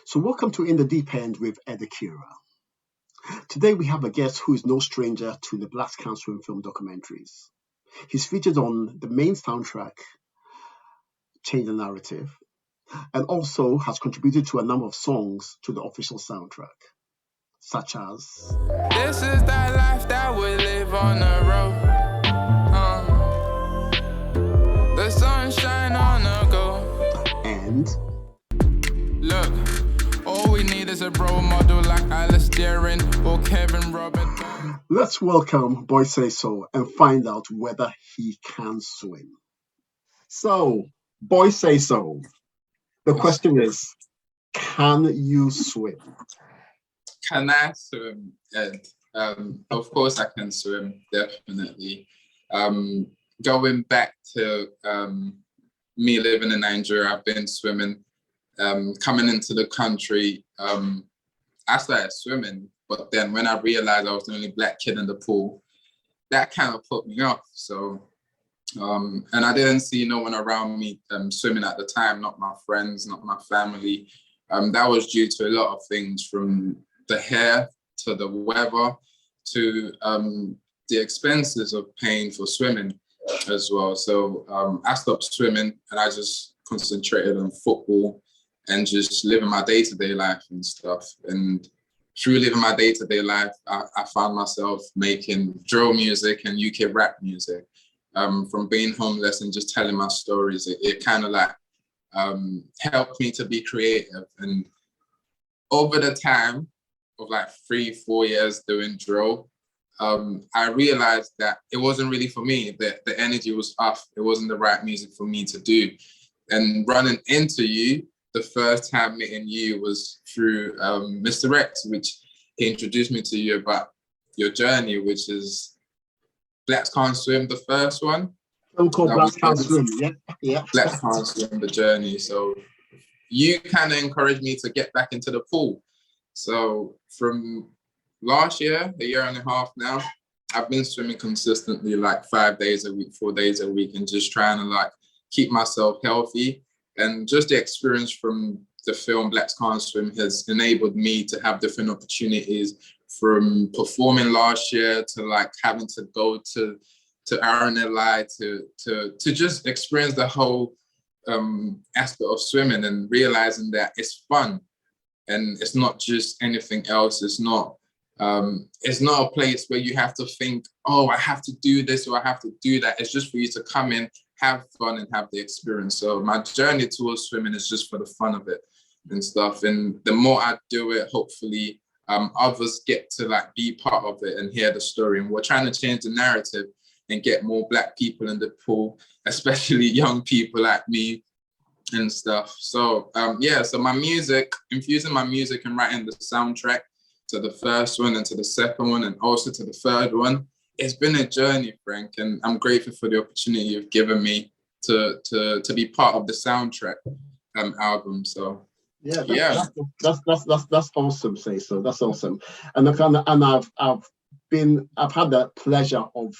So, welcome to In the Deep End with Ed Accura. Today, we have a guest who is no stranger to the Black Council film documentaries. He's featured on the main soundtrack, Change the Narrative, and also has contributed to a number of songs to the official soundtrack, such as This is that life that we live on the road. The sunshine on the go. and Look, all we need is a role model like Alice Deering or Kevin Robert. let's welcome Boy Sayso and find out whether he can swim. So, Boy Sayso, the question is, can you swim? Can I swim, Ed? Of course I can swim, definitely. Going back to me living in Nigeria, I've been swimming. Coming into the country, I started swimming, but then when I realized I was the only Black kid in the pool, that kind of put me off. So, and I didn't see no one around me swimming at the time, not my friends, not my family. That was due to a lot of things, from the hair to the weather to the expenses of paying for swimming as well. So I stopped swimming and I just concentrated on football and just living my day-to-day life and stuff. And through living my day-to-day life, I found myself making drill music and UK rap music. From being homeless and just telling my stories, it kind of like helped me to be creative. And over the time of like 3-4 years doing drill, I realized that it wasn't really for me, that the energy was off. It wasn't the right music for me to do. And running into you, the first time meeting you was through Mr. Rex, which he introduced me to you about your journey, which is Blacks Can't Swim, the first one. Film called Black Can't Swim, yeah. Blacks Can't Swim, the journey. So you kind of encouraged me to get back into the pool. So from last year, a year and a half now, I've been swimming consistently, like 5 days a week, 4 days a week, and just trying to like keep myself healthy. And just the experience from the film Blacks Can't Swim has enabled me to have different opportunities, from performing last year to like having to go to RNLI to just experience the whole aspect of swimming and realizing that it's fun and it's not just anything else. It's not a place where you have to think, oh, I have to do this or I have to do that. It's just for you to come in, have fun and have the experience. So my journey towards swimming is just for the fun of it and stuff. And the more I do it, hopefully others get to like be part of it and hear the story. And we're trying to change the narrative and get more Black people in the pool, especially young people like me and stuff. So so my music, infusing my music and writing the soundtrack to the first one and to the second one and also to the third one, it's been a journey, Frank, and I'm grateful for the opportunity you've given me to be part of the soundtrack album. So that's awesome, Sayso. That's awesome. And I've had the pleasure of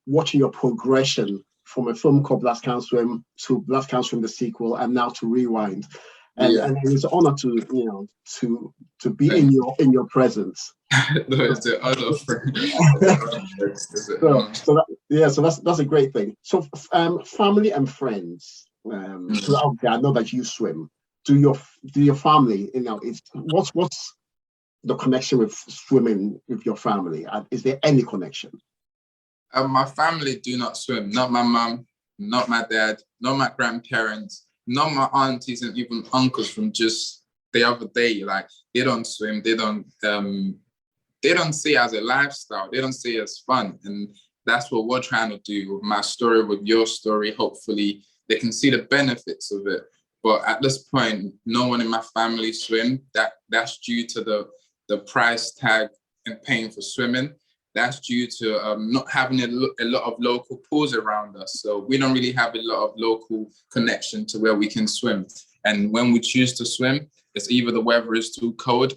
watching your progression from a film called Black Can't Swim to Black Can't Swim the sequel, and now to Rewind. And it's an honor to be in your presence. No, it's the honor. So that's a great thing. So family and friends. So I know that you swim. Do your family? What's the connection with swimming with your family? Is there any connection? My family do not swim. Not my mum, not my dad, not my grandparents, not my aunties and even uncles from just the other day. Like, they don't swim. They don't see it as a lifestyle. They don't see it as fun. And that's what we're trying to do with my story, with your story. Hopefully they can see the benefits of it. But at this point, no one in my family swim. That's due to the price tag and paying for swimming. That's due to not having a lot of local pools around us. So we don't really have a lot of local connection to where we can swim. And when we choose to swim, it's either the weather is too cold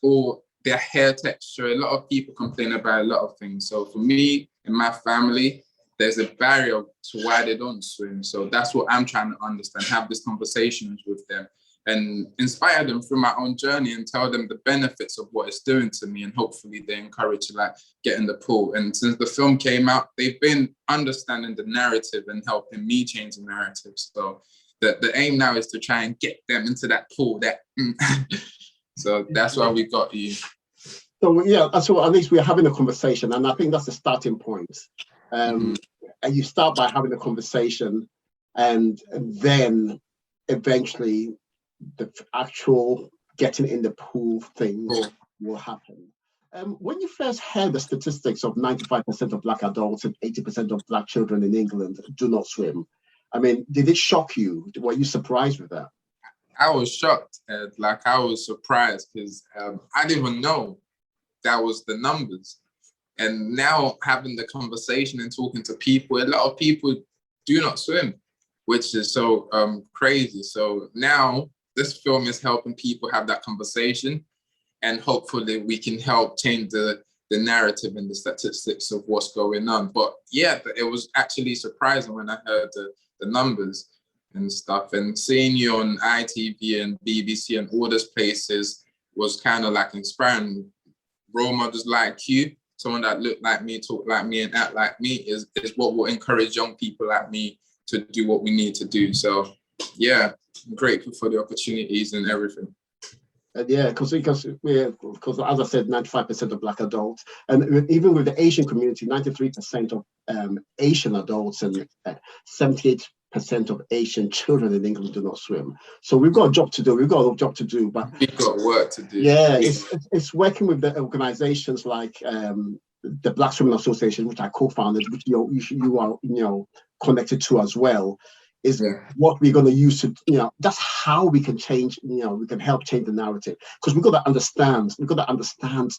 or their hair texture. A lot of people complain about a lot of things. So for me and my family, there's a barrier to why they don't swim. So that's what I'm trying to understand, have these conversations with them and inspire them through my own journey and tell them the benefits of what it's doing to me, and hopefully they encourage to like get in the pool. And since the film came out, they've been understanding the narrative and helping me change the narrative. So the aim now is to try and get them into that pool. So that's why we got you. So yeah, so at least we're having a conversation, and I think that's the starting point. And you start by having a conversation, and then eventually the actual getting in the pool thing will happen. When you first heard the statistics of 95% of Black adults and 80% of Black children in England do not swim, I mean, did it shock you? Were you surprised with that? I was shocked, Ed. Like, I was surprised because I didn't even know that was the numbers. And now having the conversation and talking to people, a lot of people do not swim, which is so crazy. So now this film is helping people have that conversation, and hopefully we can help change the narrative and the statistics of what's going on. But yeah, it was actually surprising when I heard the numbers and stuff, and seeing you on ITV and BBC and all those places was kind of like inspiring. Role models like you, someone that look like me, talk like me, and act like me is what will encourage young people like me to do what we need to do. So yeah, I'm grateful for the opportunities and everything. Yeah, because as I said, 95% of Black adults, and even with the Asian community, 93% of Asian adults and 78% of Asian children in England do not swim. So we've got a job to do. But we've got work to do. Yeah, it's working with the organizations like the Black Swimming Association, which I co-founded, which you are connected to as well. Is what we're going to use to, that's how we can change, we can help change the narrative, because we've got to understand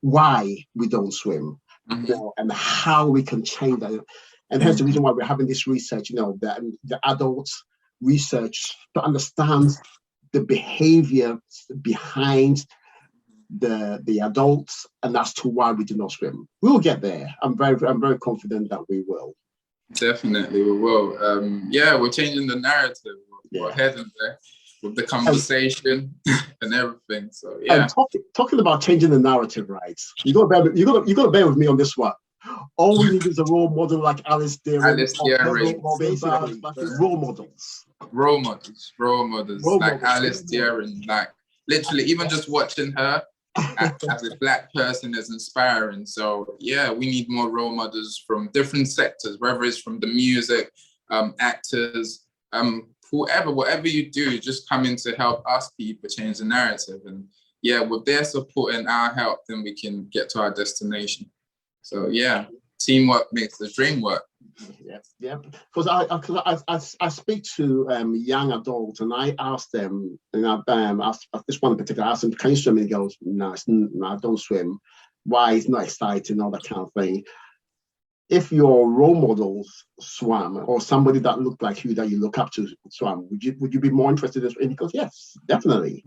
why we don't swim, and how we can change that. And hence the reason why we're having this research, the adults research to understand the behavior behind the adults, and as to why we do not swim. We'll get there. I'm very confident that we will. Definitely, we will. We're changing the narrative. We're heading there with the conversation and everything. So yeah. And talking about changing the narrative, right? You got to bear with me on this one. All we need is a role model like Alice Dearing. Basically, role models. Role models like Alice Dearing. Like literally, even just watching her as a Black person is inspiring. So yeah, we need more role models from different sectors, whether it's from the music, actors, whatever you do, just come in to help us people change the narrative. And yeah, with their support and our help, then we can get to our destination. So yeah, teamwork makes the dream work. Yeah. Because I speak to young adults, and I ask them, and I asked this one in particular, I asked them, can you swim? And he goes, no, I don't swim. Why? It's not exciting, all that kind of thing. If your role models swam, or somebody that looked like you that you look up to swam, would you be more interested in? And he goes, yes, definitely.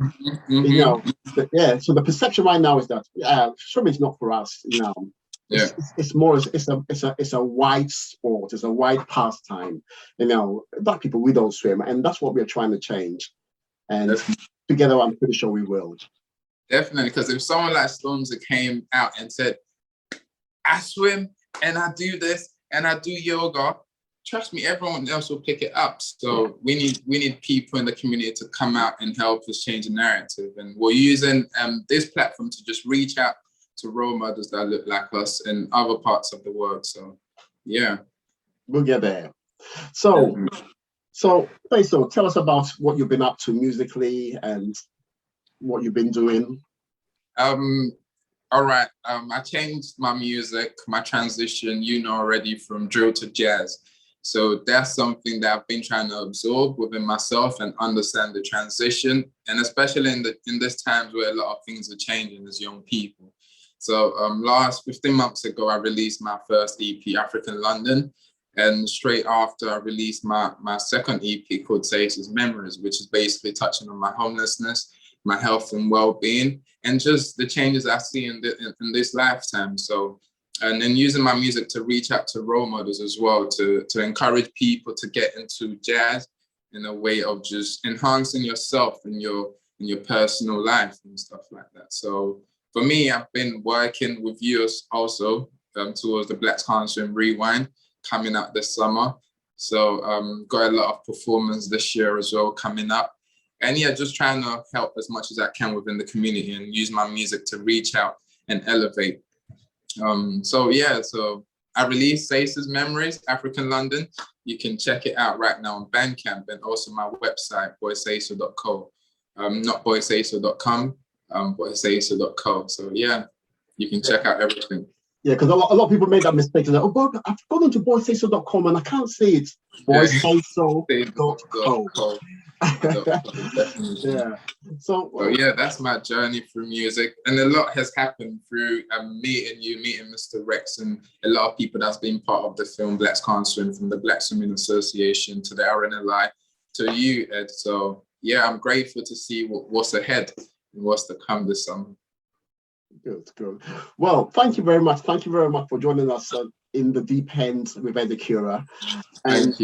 So the perception right now is that swimming is not for us. Yeah. It's a wide sport. It's a wide pastime. Black people, we don't swim, and that's what we're trying to change. And together, I'm pretty sure we will. Definitely, because if someone like Stormzy came out and said, "I swim and I do this and I do yoga," trust me, everyone else will pick it up. So we need people in the community to come out and help us change the narrative. And we're using this platform to just reach out to role models that look like us in other parts of the world. So yeah, we'll get there. So Sayso, tell us about what you've been up to musically and what you've been doing. All right. I changed my music, my transition, already, from drill to jazz. So that's something that I've been trying to absorb within myself and understand the transition, and especially in this times where a lot of things are changing as young people. So last 15 months ago, I released my first EP, African London. And straight after, I released my second EP called Sayso's Memories, which is basically touching on my homelessness, my health and well-being, and just the changes I see in this lifetime. So, and then using my music to reach out to role models as well, to encourage people to get into jazz in a way of just enhancing yourself in your personal life and stuff like that. So for me, I've been working with you also towards the Black Can't Swim Rewind coming up this summer. So got a lot of performance this year as well coming up. And yeah, just trying to help as much as I can within the community and use my music to reach out and elevate. So I released Sayso's Memories, African London. You can check it out right now on Bandcamp and also my website, boysayso.co. Not boysayso.com, boysayso.co. So yeah, you can check out everything. Yeah, because a lot of people made that mistake. They're like, oh, I've gone to boysayso.com and I can't see it. Boysayso.co. Yeah. So yeah, that's my journey through music, and a lot has happened through meeting Mr. Rex, and a lot of people that's been part of the film Blacks Can't Swim, from the Black Swimming Association to the RNLI to you, Ed. So yeah, I'm grateful to see what's ahead and what's to come this summer. Good. Well, thank you very much. Thank you very much for joining us in the deep end with Ed Accura. And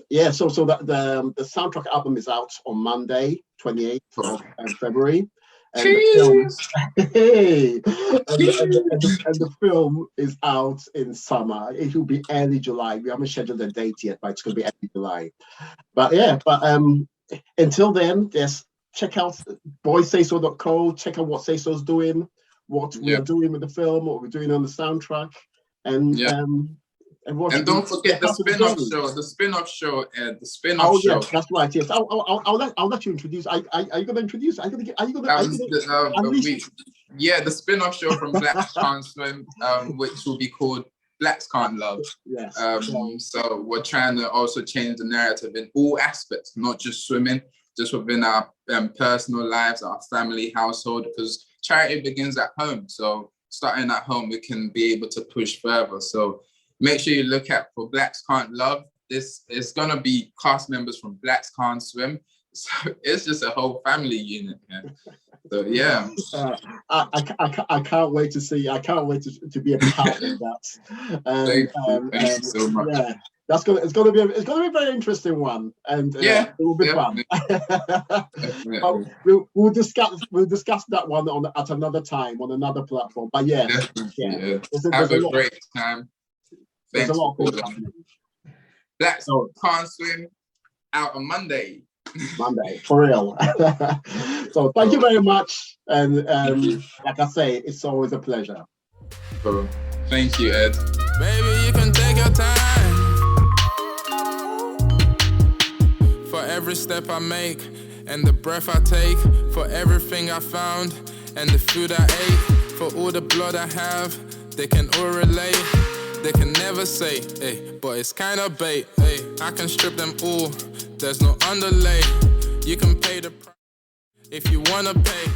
yeah, so that the soundtrack album is out on Monday, 28th of February. And the film is out in summer. It will be early July. We haven't scheduled a date yet, but it's going to be early July. But until then, just check out boysayso.co, check out what Sayso's doing, what we are doing with the film, what we're doing on the soundtrack, and don't forget the spin-off show. The spin-off show, Ed. The spin-off show. Oh yes, that's right. Yes, I'll let you introduce. Are you going to introduce? The spin-off show from Blacks Can't Swim, which will be called Blacks Can't Love. Yes. So we're trying to also change the narrative in all aspects, not just swimming, just within our personal lives, our family, household, because charity begins at home. So starting at home, we can be able to push further. So make sure you look out for Blacks Can't Love. This is going to be cast members from Blacks Can't Swim. So it's just a whole family unit. Yeah. So yeah. I can't wait to see. I can't wait to be a part of that. Thank you so much. Yeah. It's going to be a very interesting one, and it will be fun. we'll discuss that one at another time on another platform. But yeah. Have a great time. There's a lot of things happening. Blacks Can't Swim out on Monday, for real. So thank you very much, and like I say, it's always a pleasure. Cool. Thank you, Ed. Baby, you can take your time. For every step I make and the breath I take, for everything I found and the food I ate, for all the blood I have, they can all relate. They can never say, hey, but it's kind of bait. Hey, I can strip them all, there's no underlay. You can pay the price if you wanna pay.